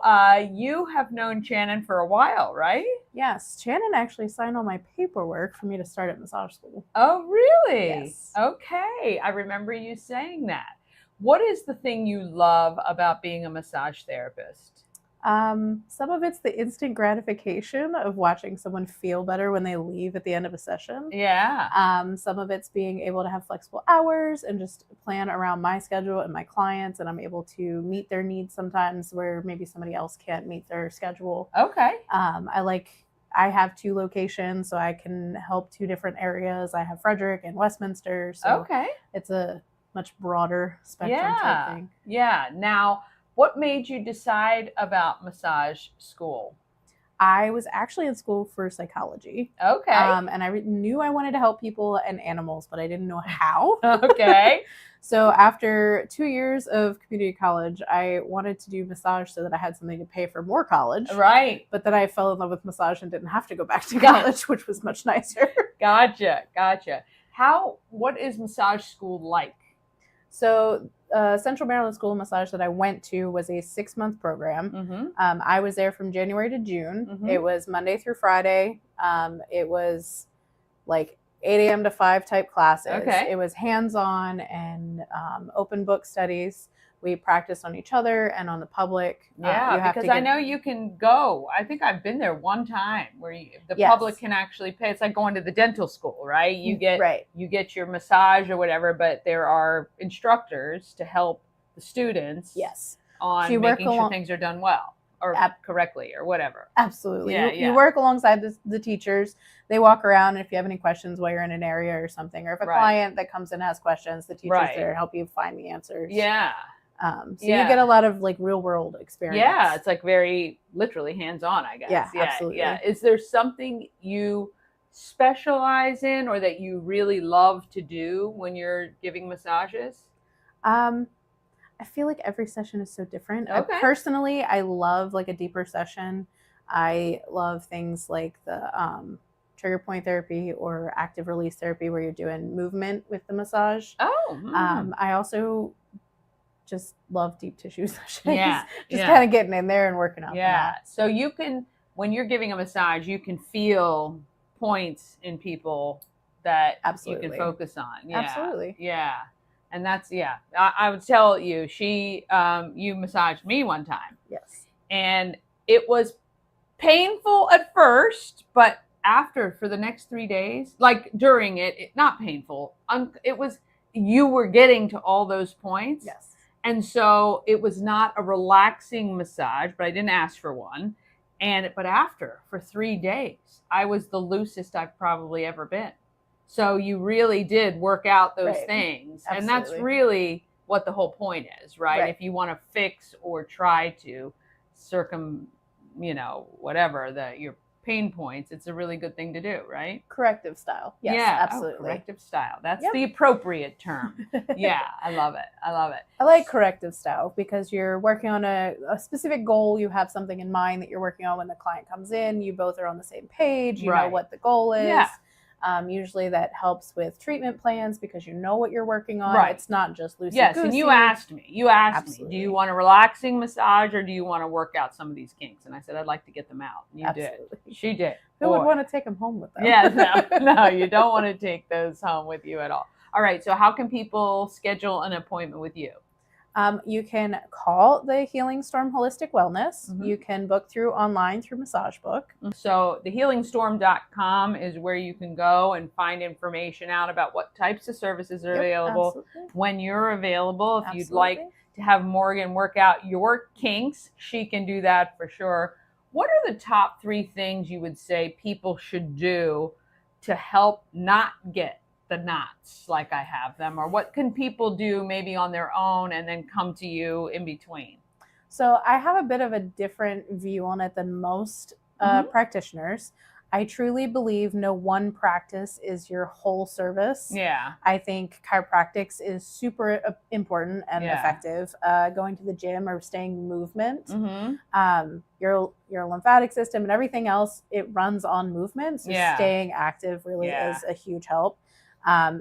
you have known Shannon for a while, right? Yes. Shannon actually signed all my paperwork for me to start at massage school. Oh, really? Yes. Okay. I remember you saying that. What is the thing you love about being a massage therapist? Some of it's the instant gratification of watching someone feel better when they leave at the end of a session. Yeah. Some of it's being able to have flexible hours and just plan around my schedule and my clients, and I'm able to meet their needs sometimes where maybe somebody else can't meet their schedule. Okay. I have 2 locations, so I can help 2 different areas. I have Frederick and Westminster, so Okay. it's a much broader spectrum type thing. Yeah. Now, what made you decide about massage school? I was actually in school for psychology. Okay. And I knew I wanted to help people and animals, but I didn't know how. Okay. So after 2 years of community college, I wanted to do massage so that I had something to pay for more college. Right. But then I fell in love with massage and didn't have to go back to college, which was much nicer. Gotcha. What is massage school like? So Central Maryland School of Massage that I went to was a 6-month program. Mm-hmm. I was there from January to June. Mhm. It was Monday through Friday. It was like 8 a.m. to 5 type classes. Okay. It was hands-on and open book studies. We practiced on each other and on the public. Yeah, because I know you can go. I think I've been there one time where the Yes. public can actually pay. It's like going to the dental school, right? You get Right. you get your massage or whatever, but there are instructors to help the students Yes. on So you work making sure along- things are done well or correctly or whatever. Absolutely. Yeah, You work alongside the teachers. They walk around, and if you have any questions while you're in an area or something, or if a Right. client that comes in has questions, the teacher's Right. there to help you find the answers. Yeah. So Yeah. you get a lot of like real world experience. Yeah, it's like very literally hands-on, I guess. Yeah, absolutely. Yeah. Is there something you specialize in or that you really love to do when you're giving massages? I feel like every session is so different. Okay. Personally, I love like a deeper session. I love things like the trigger point therapy or active release therapy where you're doing movement with the massage. Oh. I also just love deep tissue sessions. Yeah. Just kind of getting in there and working out. Yeah. So you can, when you're giving a massage, you can feel points in people that Absolutely. you can focus on. Yeah. Absolutely. Yeah. And that's, I would tell you, you massaged me one time. Yes. And it was painful at first, but after, for the next 3 days, like during it not painful. It was, you were getting to all those points. Yes. And so it was not a relaxing massage, but I didn't ask for one. But after, for 3 days, I was the loosest I've probably ever been. So you really did work out those Right. things. Absolutely. And that's really what the whole point is, right? If you want to fix or try to whatever your pain points, it's a really good thing to do, right? Corrective style. Yes, yeah, absolutely. Corrective style. That's Yep. the appropriate term. Yeah, I love it. I like corrective style because you're working on a specific goal. You have something in mind that you're working on when the client comes in. You both are on the same page. You know what the goal is. Yeah. Usually that helps with treatment plans because you know what you're working on. Right. It's not just loosey-goosey. Yes, and you asked me, do Absolutely. you want a relaxing massage or do you want to work out some of these kinks? And I said, I'd like to get them out. And you Absolutely. did. She did. Who would want to take them home with them? Yeah, no, you don't want to take those home with you at all. All right, so how can people schedule an appointment with you? You can call the Healing Storm Holistic Wellness. Mhm. You can book through online through Massage Book. So thehealingstorm.com is where you can go and find information out about what types of services are available, Absolutely. when you're available. If you'd Absolutely. like to have Morgan work out your kinks, she can do that for sure. What are the top 3 things you would say people should do to help not get the knots like I have them? Or what can people do maybe on their own and then come to you in between? So I have a bit of a different view on it than most practitioners. I truly believe no one practice is your whole service. Yeah. I think chiropractics is super important and effective. Going to the gym or staying in movement. Your lymphatic system and everything else, it runs on movement. So staying active really is a huge help.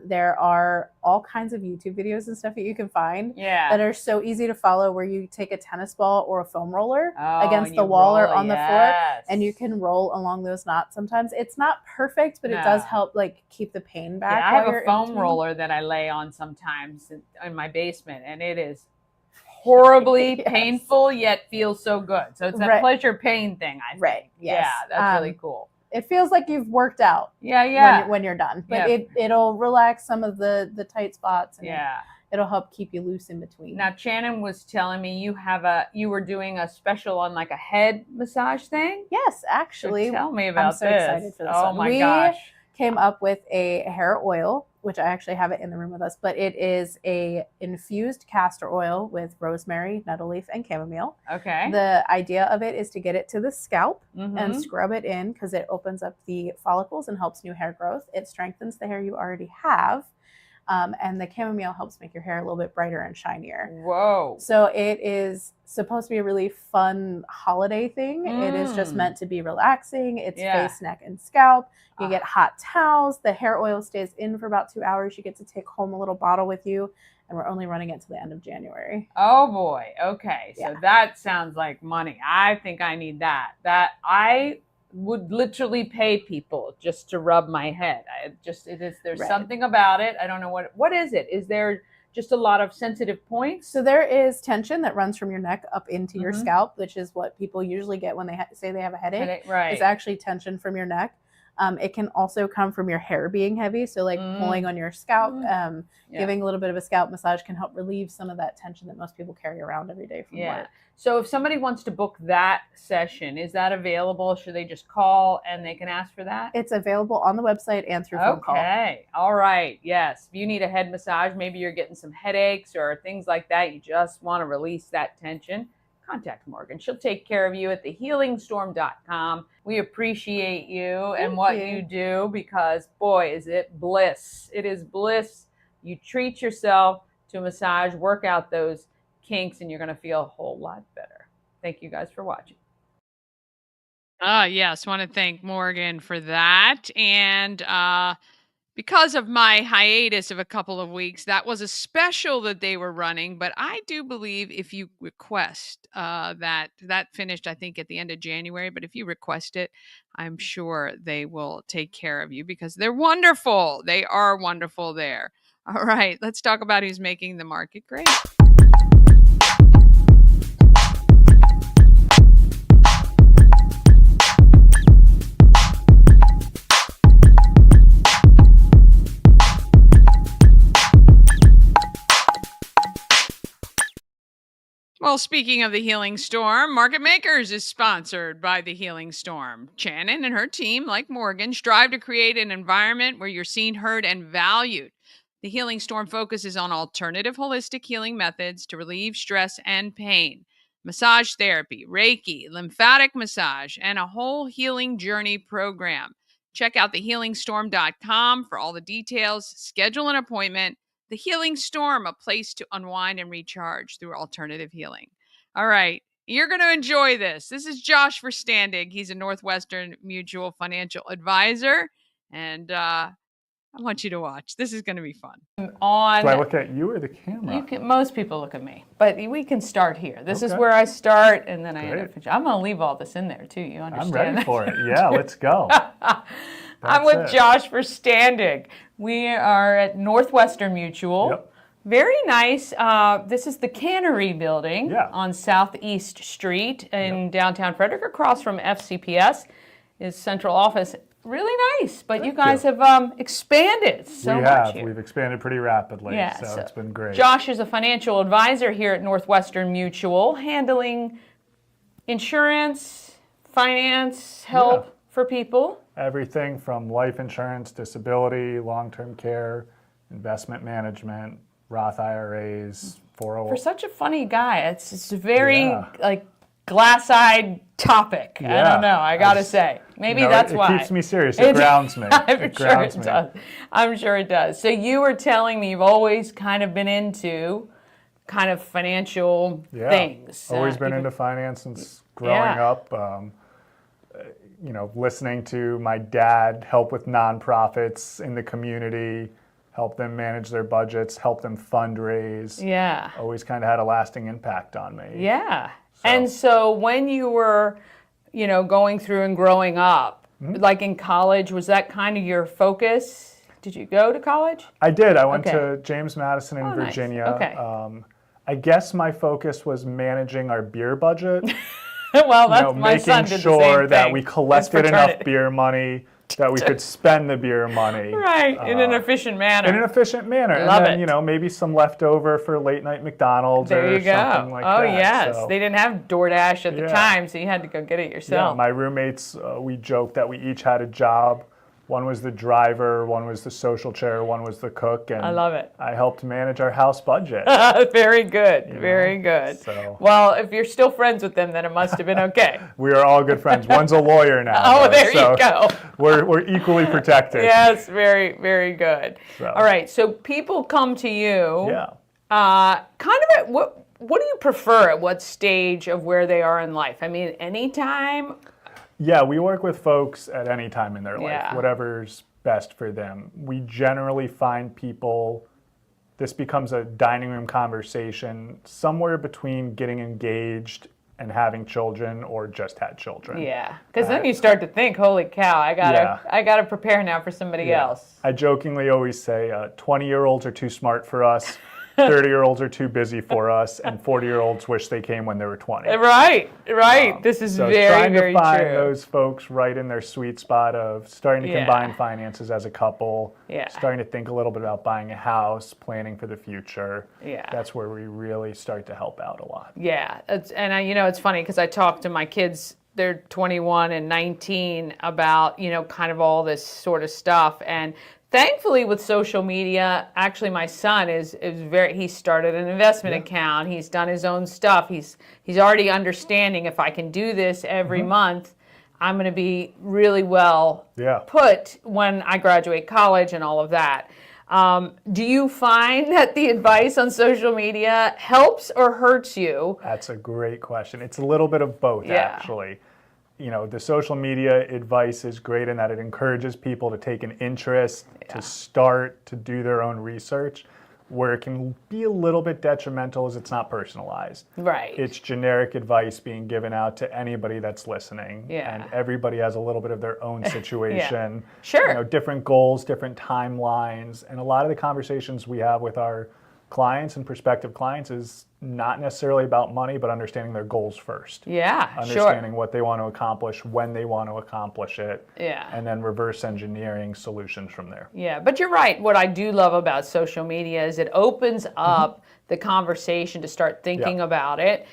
There are all kinds of YouTube videos and stuff that you can find that are so easy to follow, where you take a tennis ball or a foam roller against the wall or on the floor, and you can roll along those knots. Sometimes it's not perfect, but it does help keep the pain back. Yeah, I have a foam roller that I lay on sometimes in my basement, and it is horribly painful yet feels so good. So it's that pleasure pain thing, I think. Right. Yes. Yeah, that's really cool. It feels like you've worked out. When you're done, but it'll relax some of the tight spots. And it'll help keep you loose in between. Now, Shannon was telling me you were doing a special on a head massage thing. Yes, actually. So tell me about I'm so excited for this. Oh my gosh! We came up with a hair oil, which I actually have it in the room with us, but it is a infused castor oil with rosemary, nettle leaf, and chamomile. Okay. The idea of it is to get it to the scalp and scrub it in because it opens up the follicles and helps new hair growth. It strengthens the hair you already have. And the chamomile helps make your hair a little bit brighter and shinier. Whoa. So it is supposed to be a really fun holiday thing. It is just meant to be relaxing. It's face, neck, and scalp. You get hot towels. The hair oil stays in for about 2 hours. You get to take home a little bottle with you. And we're only running it to the end of January. Oh boy. Okay. So that sounds like money. I think I need that. I would literally pay people just to rub my head. There's something about it. I don't know what is it? Is there just a lot of sensitive points? So there is tension that runs from your neck up into your scalp, which is what people usually get when they say they have a headache. Right. It's actually tension from your neck. It can also come from your hair being heavy. So pulling on your scalp, giving a little bit of a scalp massage can help relieve some of that tension that most people carry around every day from work. So if somebody wants to book that session, is that available? Should they just call and they can ask for that? It's available on the website and through phone call. Okay. All right. Yes. If you need a head massage, maybe you're getting some headaches or things like that, you just want to release that tension, contact Morgan. She'll take care of you at thehealingstorm.com. We appreciate you and what you do because, boy, is it bliss. It is bliss. You treat yourself to a massage, work out those kinks, and you're going to feel a whole lot better. Thank you guys for watching. Yes, want to thank Morgan for that. And because of my hiatus of a couple of weeks, that was a special that they were running. But I do believe if you request that finished, I think, at the end of January. But if you request it, I'm sure they will take care of you because they're wonderful. They are wonderful there. All right, let's talk about who's making the market great. Well, speaking of the Healing Storm, Market Makers is sponsored by the Healing Storm. Shannon and her team, like Morgan, strive to create an environment where you're seen, heard, and valued. The Healing Storm focuses on alternative holistic healing methods to relieve stress and pain, massage therapy, Reiki, lymphatic massage, and a whole healing journey program. Check out thehealingstorm.com for all the details. Schedule an appointment. The Healing Storm, a place to unwind and recharge through alternative healing. All right, you're going to enjoy this. This is Josh Verstandig. He's a Northwestern Mutual financial advisor, and I want you to watch. This is going to be fun. Do I look at you or the camera? Most people look at me, but we can start here. This is where I start, and then I end up. I'm going to leave all this in there too. You understand? I'm ready for it. Yeah, let's go. I'm with Josh Verstandig. We are at Northwestern Mutual. Yep. Very nice. This is the Cannery Building on Southeast Street in downtown Frederick, across from FCPS. Is central office. Really nice, but you guys have expanded so much here. We've expanded pretty rapidly, so it's been great. Josh is a financial advisor here at Northwestern Mutual, handling insurance, finance, help for people. Everything from life insurance, disability, long-term care, investment management, Roth IRAs, 401. For such a funny guy, it's a very glass-eyed topic. I don't know. I gotta say, maybe that's why it keeps me serious. It grounds me. I'm sure it does. I'm sure it does. So you were telling me you've always kind of been into kind of financial things. Always been into finance since growing up. Listening to my dad help with nonprofits in the community, help them manage their budgets, help them fundraise. Yeah. Always kind of had a lasting impact on me. Yeah. And so when you were, going through and growing up, like in college, was that kind of your focus? Did you go to college? I did. I went to James Madison in Virginia. Nice. Okay. I guess my focus was managing our beer budget. Well, that's my son did the same thing. Making sure that we collected enough beer money that we could spend the beer money. Right, in an efficient manner. In an efficient manner. Love and then, maybe some leftover for late night McDonald's there you go. Something like that. Oh, yes. So, they didn't have DoorDash at the time, so you had to go get it yourself. Yeah, my roommates, we joked that we each had a job. One was the driver, one was the social chair, one was the cook. And I love it. I helped manage our house budget. Very good, very good. So. Well, if you're still friends with them, then it must have been okay. We are all good friends. One's a lawyer now. Oh, there you go. We're equally protected. Yes, very, very good. So. All right, so people come to you. Yeah. Kind of at what do you prefer at what stage of where they are in life? I mean, anytime? Yeah, we work with folks at any time in their life, whatever's best for them. We generally find people, this becomes a dining room conversation somewhere between getting engaged and having children or just had children. Yeah, because then you start to think, holy cow, I gotta prepare now for somebody else. I jokingly always say 20-year-olds are too smart for us. 30-year-olds are too busy for us, and 40-year-olds wish they came when they were 20. Right. This is very, very true. Trying to find those folks right in their sweet spot of starting to combine finances as a couple, starting to think a little bit about buying a house, planning for the future. Yeah. That's where we really start to help out a lot. Yeah, it's funny because I talk to my kids, they're 21 and 19, about, kind of all this sort of stuff. And thankfully, with social media, actually, my son he started an investment account. He's done his own stuff. He's already understanding, if I can do this every month, I'm going to be really well put when I graduate college and all of that. Do you find that the advice on social media helps or hurts you? That's a great question. It's a little bit of both, actually. The social media advice is great in that it encourages people to take an interest, to start to do their own research. Where it can be a little bit detrimental is it's not personalized. Right. It's generic advice being given out to anybody that's listening. Yeah. And everybody has a little bit of their own situation. Sure. Different goals, different timelines. And a lot of the conversations we have with our clients and prospective clients is not necessarily about money, but understanding their goals first. Yeah, understanding what they want to accomplish, when they want to accomplish it, Yeah. and then reverse engineering solutions from there. Yeah, but you're right. What I do love about social media is it opens up the conversation to start thinking about it,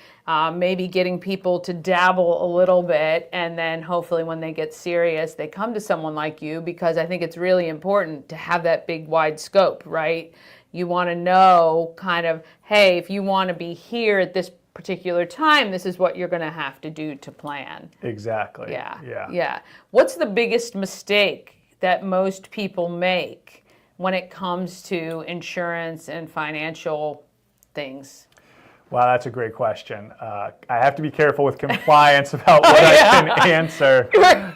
maybe getting people to dabble a little bit, and then hopefully when they get serious, they come to someone like you, because I think it's really important to have that big, wide scope, right? You want to know kind of, hey, if you want to be here at this particular time, this is what you're going to have to do to plan. Exactly. Yeah. What's the biggest mistake that most people make when it comes to insurance and financial things? Wow, that's a great question. I have to be careful with compliance about what I can answer. I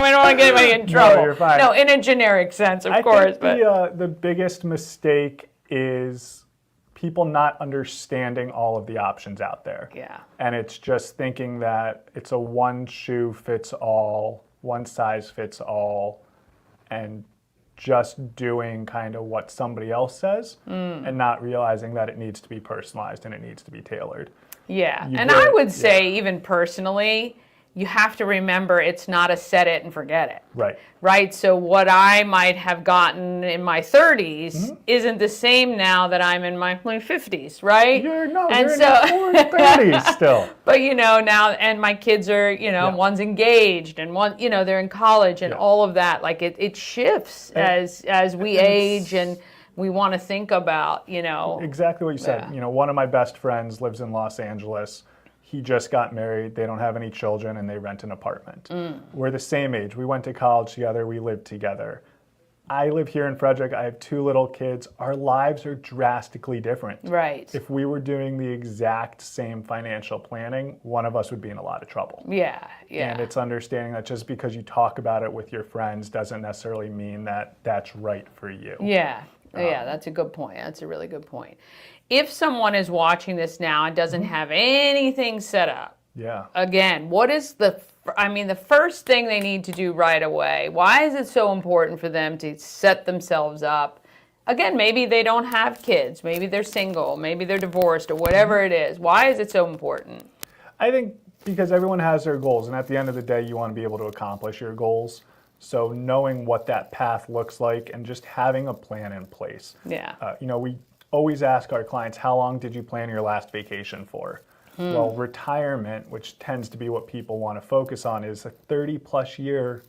don't want to get anybody in trouble. No, you're fine. No, in a generic sense, of course. I think the biggest mistake is people not understanding all of the options out there. Yeah. And it's just thinking that it's a one shoe fits all, one size fits all, and just doing kind of what somebody else says and not realizing that it needs to be personalized and it needs to be tailored. Yeah, I would say even personally, you have to remember it's not a set it and forget it. Right? So what I might have gotten in my 30s isn't the same now that I'm in my 50s, right? You're in your 30s still. But now, and my kids are, one's engaged and one, they're in college and all of that. Like it shifts as we age and we want to think about, Exactly what you said. One of my best friends lives in Los Angeles. He just got married, they don't have any children, and they rent an apartment. We're the same age. We went to college together, we lived together. I live here in Frederick, I have 2 little kids. Our lives are drastically different. Right. If we were doing the exact same financial planning, one of us would be in a lot of trouble. Yeah. And it's understanding that just because you talk about it with your friends doesn't necessarily mean that that's right for you. Yeah, that's a good point. That's a really good point. If someone is watching this now and doesn't have anything set up, again, what is the first thing they need to do right away? Why is it so important for them to set themselves up? Again, maybe they don't have kids, maybe they're single, maybe they're divorced, or whatever it is. Why is it so important? I think because everyone has their goals, and at the end of the day, you want to be able to accomplish your goals. So knowing what that path looks like and just having a plan in place. Yeah. We always ask our clients, how long did you plan your last vacation for? Well, retirement, which tends to be what people want to focus on, is a 30-plus year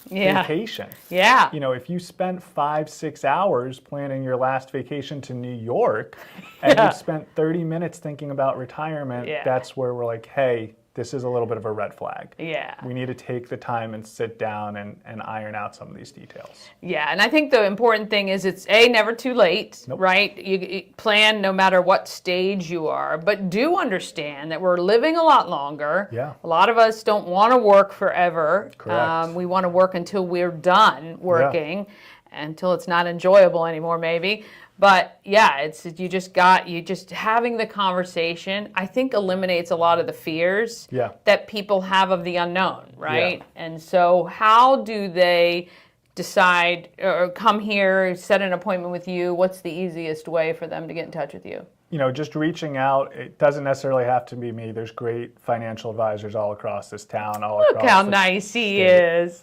vacation. Yeah. If you spent 5-6 hours planning your last vacation to New York and you've spent 30 minutes thinking about retirement, that's where we're like, hey, this is a little bit of a red flag. Yeah. We need to take the time and sit down and iron out some of these details. Yeah, and I think the important thing is it's never too late, right? You plan no matter what stage you are, but do understand that we're living a lot longer. Yeah. A lot of us don't want to work forever. Correct. We want to work until we're done working, until it's not enjoyable anymore, maybe. But it's you just having the conversation, I think, eliminates a lot of the fears that people have of the unknown, right? And so how do they decide or come here, set an appointment with you? What's the easiest way for them to get in touch with you? Just reaching out. It doesn't necessarily have to be me. There's great financial advisors all across this town. Look how nice he is.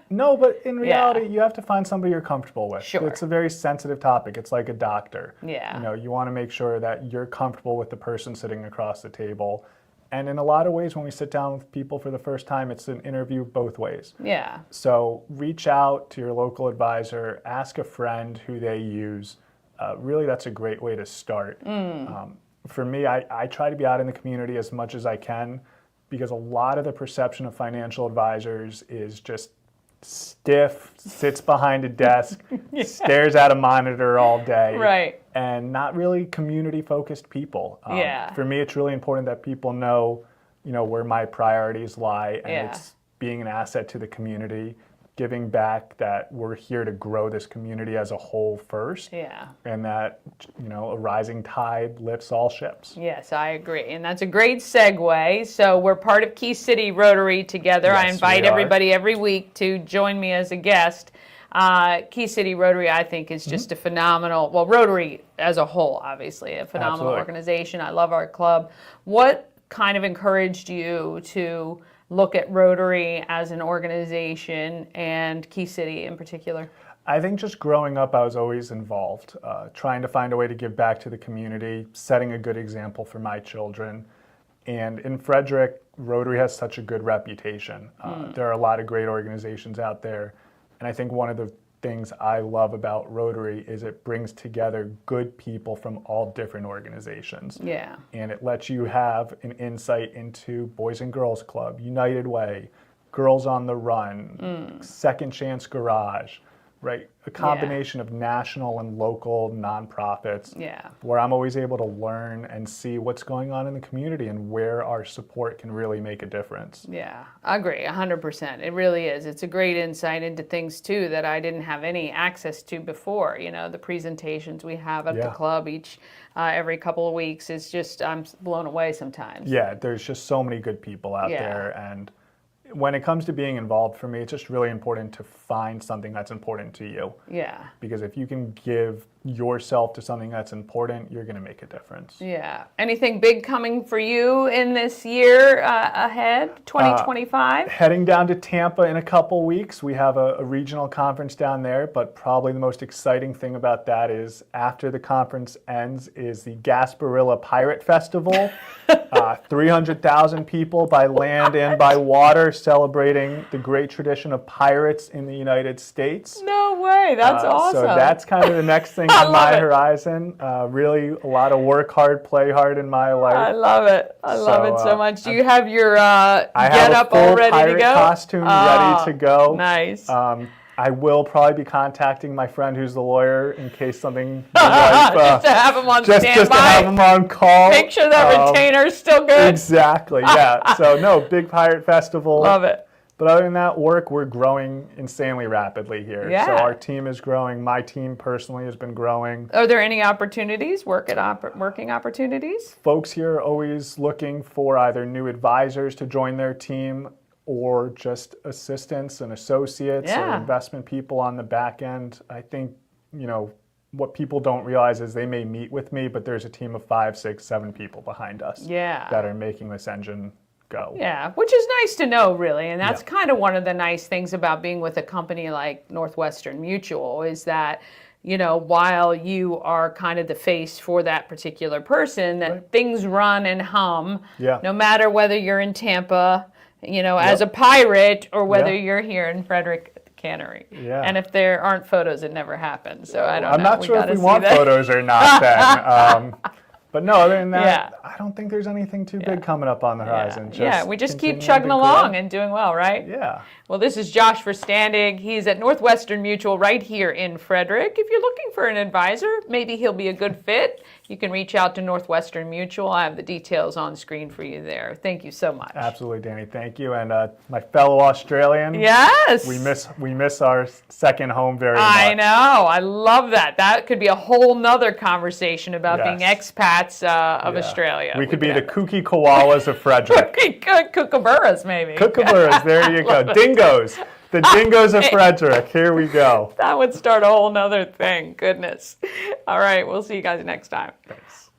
No, but in reality, you have to find somebody you're comfortable with. Sure. It's a very sensitive topic. It's like a doctor. Yeah. You want to make sure that you're comfortable with the person sitting across the table. And in a lot of ways, when we sit down with people for the first time, it's an interview both ways. Yeah. So reach out to your local advisor, ask a friend who they use. Really, that's a great way to start. For me, I try to be out in the community as much as I can because a lot of the perception of financial advisors is just stiff, sits behind a desk, stares at a monitor all day, right, and not really community-focused people. For me, it's really important that people know, where my priorities lie, and it's being an asset to the community, giving back, that we're here to grow this community as a whole first. And that, a rising tide lifts all ships. Yes, I agree. And that's a great segue. So we're part of Key City Rotary together. Yes, I invite everybody every week to join me as a guest. Key City Rotary, I think, is just a phenomenal, well, Rotary as a whole, obviously, a phenomenal organization. I love our club. What kind of encouraged you to look at Rotary as an organization and Key City in particular? I think just growing up, I was always involved, trying to find a way to give back to the community, setting a good example for my children. And in Frederick, Rotary has such a good reputation. There are a lot of great organizations out there. And I think one of the things I love about Rotary is it brings together good people from all different organizations. Yeah. And it lets you have an insight into Boys and Girls Club, United Way, Girls on the Run, Second Chance Garage, right? A combination of national and local nonprofits where I'm always able to learn and see what's going on in the community and where our support can really make a difference. Yeah, I agree, 100%. It really is. It's a great insight into things, too, that I didn't have any access to before. You know, the presentations we have at the club every couple of weeks is just, I'm blown away sometimes. Yeah, there's just so many good people out there. And when it comes to being involved, for me, it's just really important to find something that's important to you. Yeah. Because if you can give yourself to something that's important, you're going to make a difference. Yeah. Anything big coming for you in this year ahead, 2025? Heading down to Tampa in a couple weeks. We have a regional conference down there, but probably the most exciting thing about that is after the conference ends is the Gasparilla Pirate Festival. 300,000 people by land and by water celebrating the great tradition of pirates in the United States. No way, that's awesome. So that's kind of the next thing on my horizon. Really a lot of work hard, play hard in my life. I love it. I love it so much. Do you have your get up all ready to go? I have a full pirate costume ready to go. Nice. I will probably be contacting my friend who's the lawyer in case something just to have him on standby. Just to have him on call. Make sure that retainer's still good. Exactly, yeah. So no, big pirate festival. Love it. But other than that, we're growing insanely rapidly here. Yeah. So our team is growing. My team personally has been growing. Are there any opportunities, working opportunities? Folks here are always looking for either new advisors to join their team or just assistants and associates or investment people on the back end. I think, you know, what people don't realize is they may meet with me, but there's a team of 5, 6, 7 people behind us that are making this engine go. Yeah, which is nice to know, really. And that's kind of one of the nice things about being with a company like Northwestern Mutual is that, you know, while you are kind of the face for that particular person, that things run and hum, no matter whether you're in Tampa, you know, as a pirate or whether you're here in Frederick at the Cannery. Yeah. And if there aren't photos, it never happens. So I don't know. I'm not sure if we want photos or not then. But no, other than that, I don't think there's anything too big coming up on the horizon. We just keep chugging along and doing well, right? Yeah. Well, this is Josh Verstandig. He's at Northwestern Mutual right here in Frederick. If you're looking for an advisor, maybe he'll be a good fit. You can reach out to Northwestern Mutual. I have the details on screen for you there. Thank you so much. Absolutely, Danny. Thank you. And my fellow Australian. Yes. We miss our second home very much. I know. I love that. That could be a whole nother conversation about being expats of Australia. We could be the kooky koalas of Frederick. Kookaburras, maybe. Kookaburras. There you go. Dingoes. The dingoes of Frederick. Here we go. That would start a whole nother thing. Goodness. All right. We'll see you guys next time. Thanks.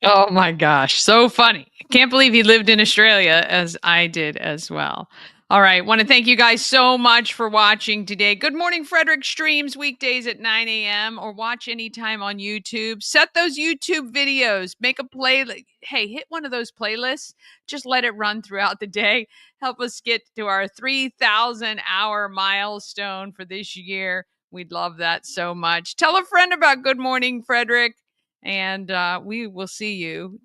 Oh my gosh. So funny. Can't believe he lived in Australia as I did as well. All right. Want to thank you guys so much for watching today. Good Morning Frederick streams weekdays at 9 a.m. or watch anytime on YouTube. Set those YouTube videos. Make a playlist. Hey, hit one of those playlists. Just let it run throughout the day. Help us get to our 3,000 hour milestone for this year. We'd love that so much. Tell a friend about Good Morning Frederick, and we will see you